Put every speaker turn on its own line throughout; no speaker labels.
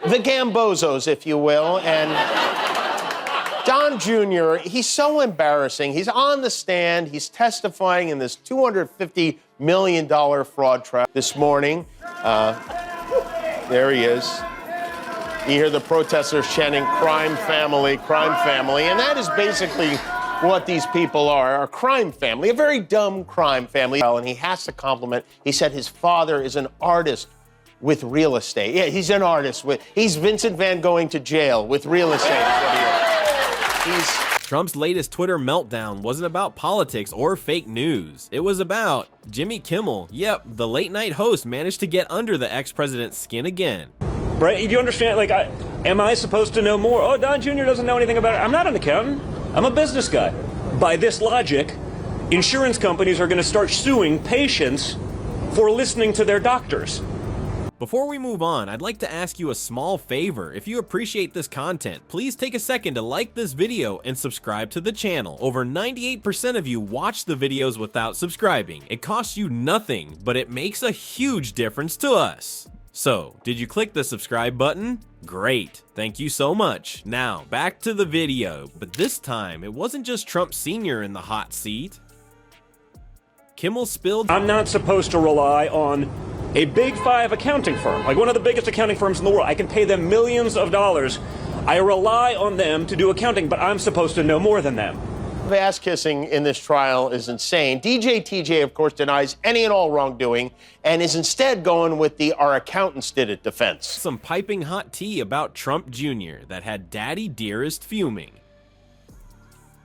the Gambozos, if you will, and Don Jr., he's so embarrassing. He's on the stand. He's testifying in this $250 million fraud trap this morning. There he is. You hear the protesters chanting, crime family, and that is basically what these people are, a crime family, a very dumb crime family. And he has to compliment, he said his father is an artist with real estate. Yeah, he's an artist. He's Vincent Van Gogh to jail with real estate is what he is.
Trump's latest Twitter meltdown wasn't about politics or fake news. It was about Jimmy Kimmel. Yep, the late night host managed to get under the ex-president's skin again.
Right? Do you understand? Like, am I supposed to know more? Oh, Don Jr. doesn't know anything about it. I'm not an accountant. I'm a business guy. By this logic, insurance companies are going to start suing patients for listening to their doctors.
Before we move on, I'd like to ask you a small favor. If you appreciate this content, please take a second to like this video and subscribe to the channel. Over 98% of you watch the videos without subscribing. It costs you nothing, but it makes a huge difference to us. So, did you click the subscribe button? Great, thank you so much. Now, back to the video, but this time, it wasn't just Trump Sr. in the hot seat. Kimmel spilled—
I'm not supposed to rely on a big five accounting firm, like one of the biggest accounting firms in the world. I can pay them millions of dollars. I rely on them to do accounting, but I'm supposed to know more than them.
The ass kissing in this trial is insane. DJ TJ, of course, denies any and all wrongdoing and is instead going with the "our accountants did it" defense.
Some piping hot tea about Trump Jr. that had Daddy Dearest fuming.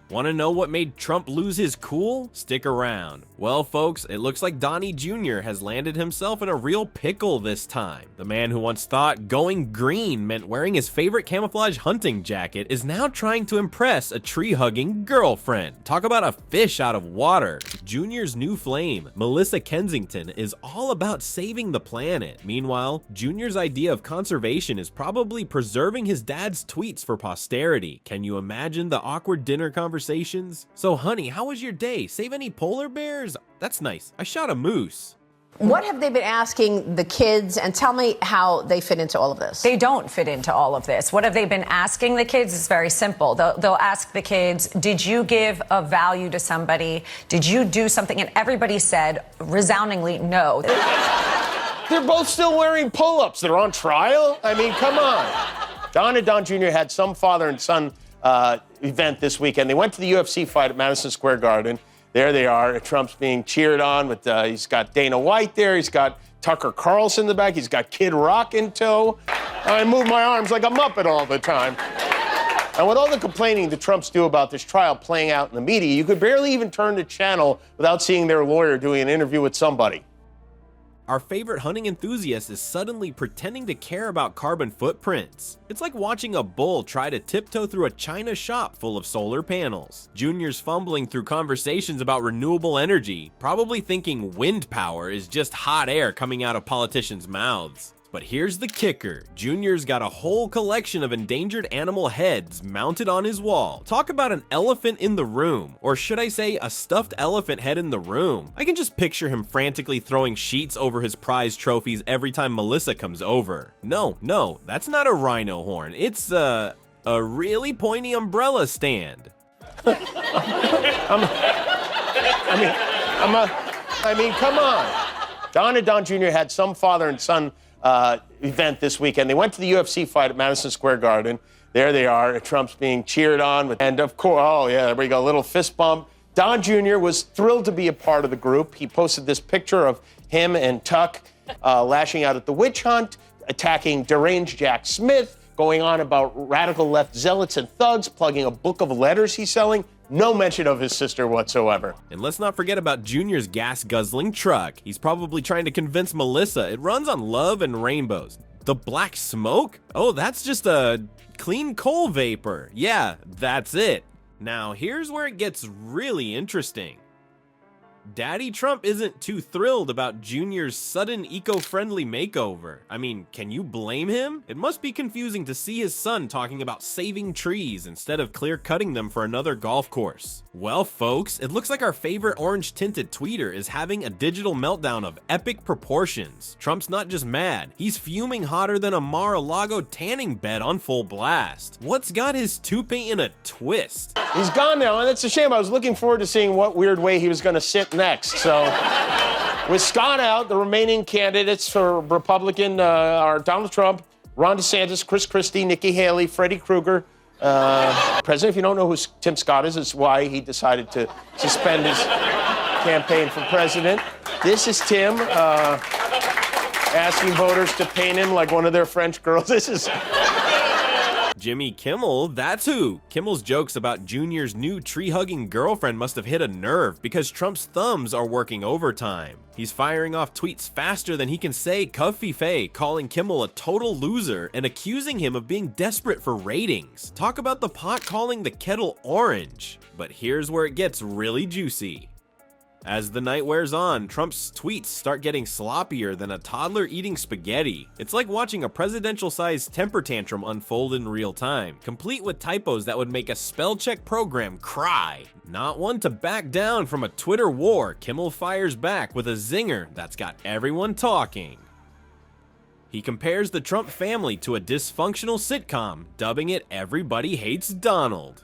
Want to know what made Trump lose his cool? Stick around. Well, folks, it looks like Donnie Jr. has landed himself in a real pickle this time. The man who once thought going green meant wearing his favorite camouflage hunting jacket is now trying to impress a tree-hugging girlfriend. Talk about a fish out of water. Jr.'s new flame, Melissa Kensington, is all about saving the planet. Meanwhile, Jr.'s idea of conservation is probably preserving his dad's tweets for posterity. Can you imagine the awkward dinner conversations? So honey, how was your day? Save any polar bears? That's nice. I shot a moose.
What have they been asking the kids? And tell me how they fit into all of this.
They don't fit into all of this. What have they been asking the kids? It's very simple. They'll ask the kids, did you give a value to somebody? Did you do something? And everybody said resoundingly no.
They're both still wearing pull-ups. They're on trial? I mean, come on. Don and Don Jr. had some father and son event this weekend. They went to the UFC fight at Madison Square Garden. There they are. Trump's being cheered on with, he's got Dana White there. He's got Tucker Carlson in the back. He's got Kid Rock in tow. I move my arms like a Muppet all the time. And with all the complaining the Trumps do about this trial playing out in the media, you could barely even turn the channel without seeing their lawyer doing an interview with somebody.
Our favorite hunting enthusiast is suddenly pretending to care about carbon footprints. It's like watching a bull try to tiptoe through a china shop full of solar panels. Junior's fumbling through conversations about renewable energy, probably thinking wind power is just hot air coming out of politicians' mouths. But here's the kicker. Junior's got a whole collection of endangered animal heads mounted on his wall. Talk about an elephant in the room, or should I say a stuffed elephant head in the room. I can just picture him frantically throwing sheets over his prize trophies every time Melissa comes over. No, that's not a rhino horn. It's a really pointy umbrella stand.
I mean, come on. Don and Don Jr. had some father and son event this weekend. They went to the UFC fight at Madison Square Garden. There they are. Trump's being cheered on with, and of course, oh yeah, there we go, a little fist bump. Don Jr. was thrilled to be a part of the group. He posted this picture of him and Tuck lashing out at the witch hunt, attacking deranged Jack Smith, going on about radical left zealots and thugs, plugging a book of letters he's selling. No mention of his sister whatsoever.
And let's not forget about Junior's gas-guzzling truck. He's probably trying to convince Melissa it runs on love and rainbows. The black smoke? Oh, that's just a clean coal vapor. Yeah, that's it. Now, here's where it gets really interesting. Daddy Trump isn't too thrilled about Junior's sudden eco-friendly makeover. I mean, can you blame him? It must be confusing to see his son talking about saving trees instead of clear-cutting them for another golf course. Well, folks, it looks like our favorite orange-tinted tweeter is having a digital meltdown of epic proportions. Trump's not just mad, he's fuming hotter than a Mar-a-Lago tanning bed on full blast. What's got his toupee in a twist?
He's gone now, and it's a shame. I was looking forward to seeing what weird way he was going to sit next. So, with Scott out, the remaining candidates for Republican are Donald Trump, Ron DeSantis, Chris Christie, Nikki Haley, Freddie Krueger. President, if you don't know who Tim Scott is, it's why he decided to suspend his campaign for president. This is Tim asking voters to paint him like one of their French girls. This is...
Jimmy Kimmel, that's who. Kimmel's jokes about Junior's new tree-hugging girlfriend must have hit a nerve because Trump's thumbs are working overtime. He's firing off tweets faster than he can say Cuffy Faye, calling Kimmel a total loser and accusing him of being desperate for ratings. Talk about the pot calling the kettle orange. But here's where it gets really juicy. As the night wears on, Trump's tweets start getting sloppier than a toddler eating spaghetti. It's like watching a presidential-sized temper tantrum unfold in real time, complete with typos that would make a spell check program cry. Not one to back down from a Twitter war, Kimmel fires back with a zinger that's got everyone talking. He compares the Trump family to a dysfunctional sitcom, dubbing it Everybody Hates Donald.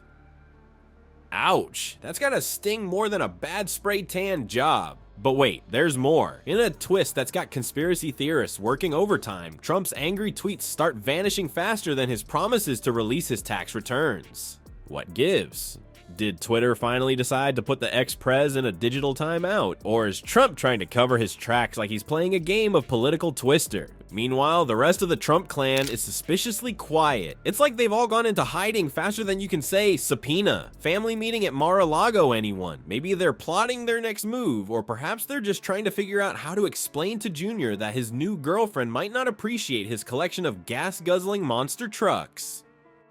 Ouch, that's gotta sting more than a bad spray tan job. But wait, there's more. In a twist that's got conspiracy theorists working overtime, Trump's angry tweets start vanishing faster than his promises to release his tax returns. What gives? Did Twitter finally decide to put the ex-prez in a digital timeout? Or is Trump trying to cover his tracks like he's playing a game of political twister? Meanwhile, the rest of the Trump clan is suspiciously quiet. It's like they've all gone into hiding faster than you can say subpoena. Family meeting at Mar-a-Lago, anyone? Maybe they're plotting their next move, or perhaps they're just trying to figure out how to explain to Junior that his new girlfriend might not appreciate his collection of gas-guzzling monster trucks.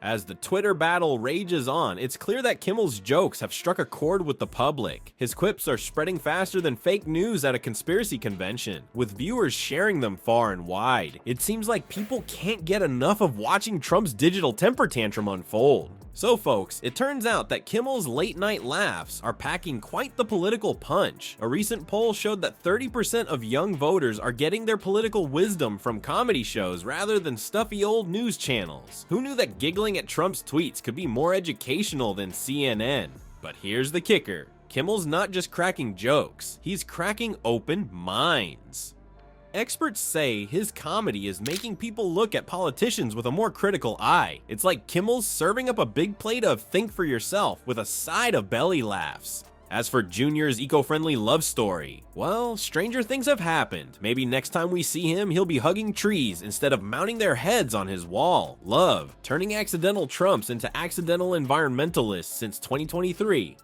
As the Twitter battle rages on, it's clear that Kimmel's jokes have struck a chord with the public. His quips are spreading faster than fake news at a conspiracy convention, with viewers sharing them far and wide. It seems like people can't get enough of watching Trump's digital temper tantrum unfold. So folks, it turns out that Kimmel's late night laughs are packing quite the political punch. A recent poll showed that 30% of young voters are getting their political wisdom from comedy shows rather than stuffy old news channels. Who knew that giggling at Trump's tweets could be more educational than CNN? But here's the kicker. Kimmel's not just cracking jokes, he's cracking open minds. Experts say his comedy is making people look at politicians with a more critical eye. It's like Kimmel's serving up a big plate of think for yourself with a side of belly laughs. As for Junior's eco-friendly love story, well, stranger things have happened. Maybe next time we see him, he'll be hugging trees instead of mounting their heads on his wall. Love, turning accidental Trumps into accidental environmentalists since 2023.